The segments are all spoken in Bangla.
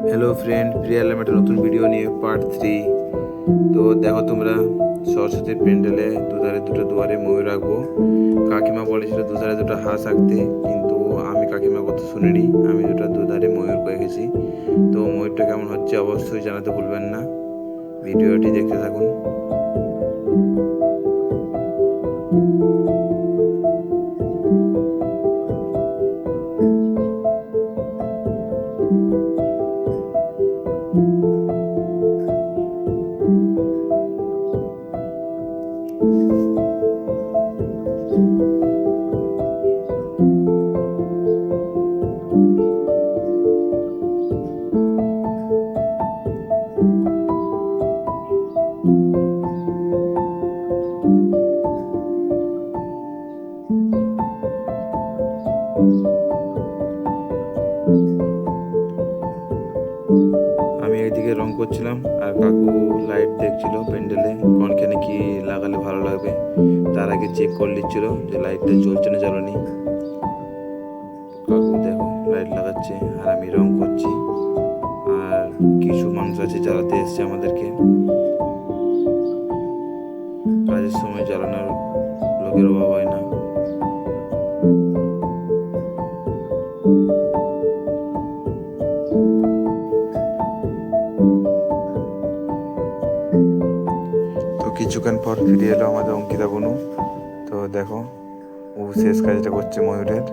হ্যালো ফ্রেন্ড, ফিরে এলাম একটা নতুন ভিডিও নিয়ে পার্ট 3। তো দেখো তোমরা, সরস্বতীর প্যান্ডেলে দুধারে দুটো দুয়ারে ময়ূর রাখবো। কাকিমা বলেছিল দুধারে দুটো হাঁস আঁকতে, কিন্তু আমি কাকিমার কথা শুনিনি, আমি দুধারে ময়ূর করেছি। তো ময়ূরটা কেমন হচ্ছে অবশ্যই জানাতে ভুলবেন না, ভিডিওটি দেখতে থাকুন। আমি এইদিকে রং করছিলাম আর কাকু লাইট দেখছিল প্যান্ডেলে কোনখানে কি লাগালে ভালো লাগবে। তার আগে চেক করে নিচ্ছিল যে লাইটটা জ্বলছে না জ্বালানি। কাকু দেখো লাইট লাগাচ্ছে আর আমি রং করছি, আর কিছু মানুষ আছে জ্বালাতে এসছে আমাদেরকে। কাজের সময় জ্বালানোর লোকের অভাব হয় না। তো কিছুক্ষণ পর ফিরে এলো আমাদের অঙ্কিতা বনু। তো দেখো, ও শেষ কাজটা করছে ময়ূরের,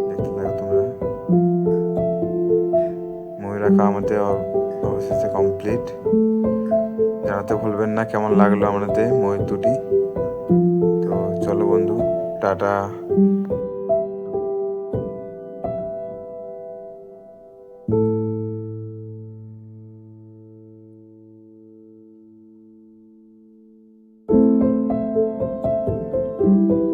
দেখতে থাকো তোমরা। ময়ূর আঁকা আমাদের অবশেষে কমপ্লিট। জানাতে ভুলবেন না কেমন লাগলো আমাদের ময়ূর দুটি। তো চলো বন্ধু, টাটা।